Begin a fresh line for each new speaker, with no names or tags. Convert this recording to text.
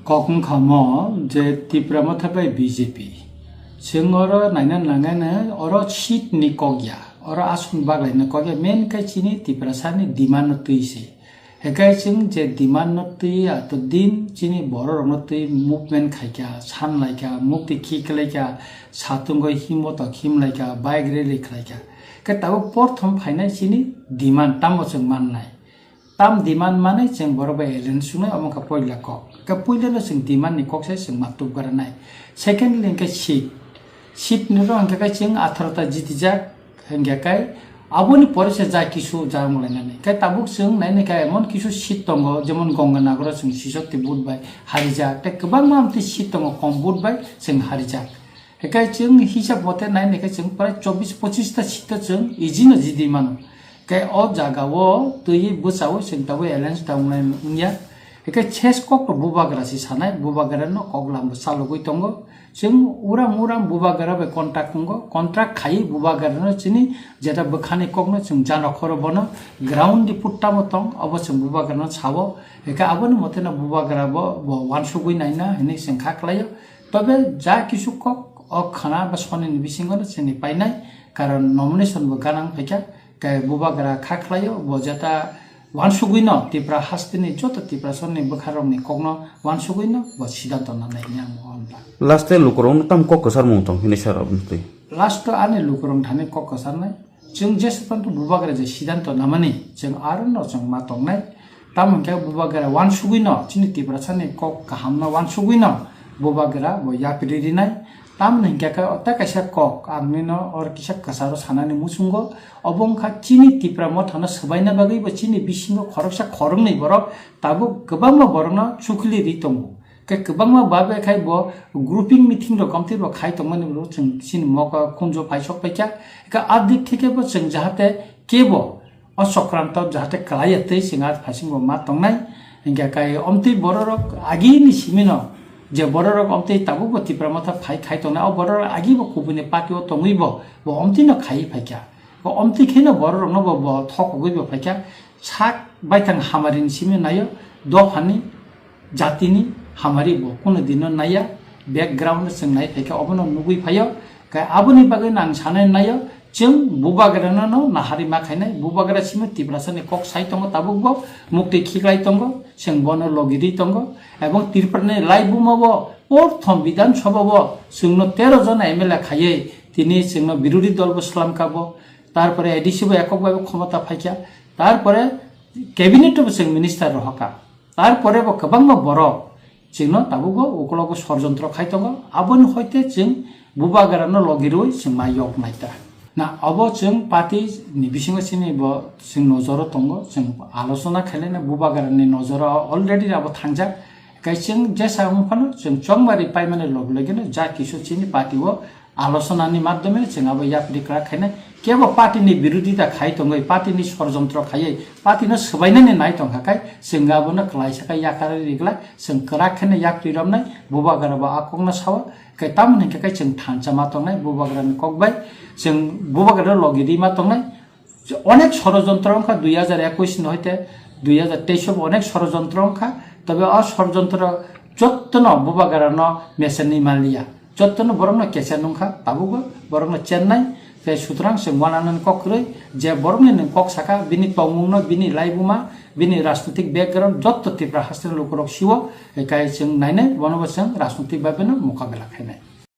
Kokung kamo je tiprama thabai BJP. Sing oro nainan langana oro sheet ni kogya. Oro asun baglai na kogya main kai chini tiprasani demand no tuise. Hekai sing je demand no tui ato din chini boro no tui movement khai kya, san lai kya, mukti kik lai kya, satungo himo to him lai kya, bike rally khai kya. Kai tabu porthom phainai chini demand tambo sing man lai. Tam demand mana sing boro ba elen sunai omong ka poila kok. Ka poila lo sing demand ni kok sai sing matub garanai. Secondly ka sheet ni ro angka sing atharata jitijak hangga kai aboni porese ja kisu ja mulai nai. Kai tabuk sing nai kai emon kisu sheet tongo jemon gongana gro sing sisokti bud bai harijak te kebang mam ti sheet tongo kom bud bai sing harijak. Hekai sing hisab bote nai kai sing prai 24-25 ta sheet ta sing ijino jidi mano. Kai o jaga wo tui busau sing tawe alliance taunai unya hekai ches kok bubagara si sanai bubagara no koglam salugui tongo sing uram bubagara be contract tongo contract khai bubagara no chini jeta bekhani kok no sing jano khoro bono ground di putta motong abo sing bubagara no chabo hekai aboni motena bubagara bo wansugui naina hini sing khaklayo tobe ja kisu kok o khana ba soni ni bisingo sini painai karon nomination bo ganang phekya kai bubagara khaklayo bojata wansugino tipra hastini joto tipra sonni bukharomni kogno wansugino bo sidanto na nainya monda
last lukurong tam kok kasar mungtong hini sarab nti
last ane lukurong thane kok kasar nai jeng jesapantu bubagara je sidanto namani jeng aron no jeng matong nai tam kya bubagara wansugino chini tipra sani kok kahamna wansugino bubagara bo yapiri nai tam nengka ka ota kaisa kok amino or kisa kasaro sanani musungo obong kha chini tipra mo thana sabaina bagai bo chini bisingo khoroksa khorong nei borok tabu kebangma borona chukli ritongo ke kebangma babe khai bo grouping meeting ro komti ro khai tongmani ro chung chini moka kunjo paisok paikya ka adik theke bo chung jahate kebo osokranto jahate kalayate singat phasingo ma tongnai engka kai omti bororok agini simino je bororok omti tabu bo tipra motha khai tongna o bororok agi bo kubune patio tongui bo omti no khai phaikya bo omti khena bororok no bo thokogui bo phaikya sak baitang hamarin simi nayo do phani jatini hamari bo kono dino naya background sing nai phaikya obono nugui phayo kai aboni bagai nang sanai nayo jeng bubagara no nahari ma khainai bubagara simi tipra sani kok sai tongo tabu bo mukti khiklai tongo sing bono logiri tongo এবং তিরপানে লাইবুমাবো প্রথম বিধানসভাবো সিংনো 13 জন MLA খাইয়ে তিনি সিংনো বিরোধী দল বসলাম কাবো তারপরে এডিসিবো এককভাবে ক্ষমতা ফাইকা তারপরে ক্যাবিনেটও সিং মিনিস্টার রহকা তারপরে বো কবাংমা বড় সিংনো তাবুগো ওকলগো ষড়যন্ত্র খাইতগো আবন হইতে সিং বুবাগারানো লগিরুই সিং মাইয়ক নাইতা না অব সিং পার্টি নিবিসিং সিনি ব সিং নজর তঙ্গো সিং আলোচনা খেলেনা বুবাগারানি নজর অলরেডি আবো থাংজা kaising jesa umphano jeng chongmari paimane loglegene ja kisu chini party wo alochona ni maddhome jeng abo yapri kra khaina kebo party ni birodhita khai tongoi party ni ষড়যন্ত্র খাইয়ে party no sbainani nai tongkha kai jeng abo no klaisa kai yakara rigla jeng kra khane yapri romnai bubagara ba akongna sawa kai tamne kai jeng thancha ma tongnai bubagara ni kokbai jeng bubagara logiri ma tongnai অনেক ষড়যন্ত্র অংখা 2021 নহইতে 2023 অনেক ষড়যন্ত্র অংখা তবে অষড়যন্ত্র যত্ন বুবাগারান মেসেনি মালিয়া যত্ন বরং কেসে নংখা তাবুগো বরং চেন্নাই সুতরাং সে ওয়ানানন ককরই যে বরং কক সাকা বিনি পমুন বিনি লাইবুমা বিনি রাজনৈতিক ব্যাকগ্রাউন্ড যত তীব্র হাসিল লোকরক শিব একাই जों নাইনে বনবসং রাজনৈতিক ভাবে মোকাবেলা খাইনাই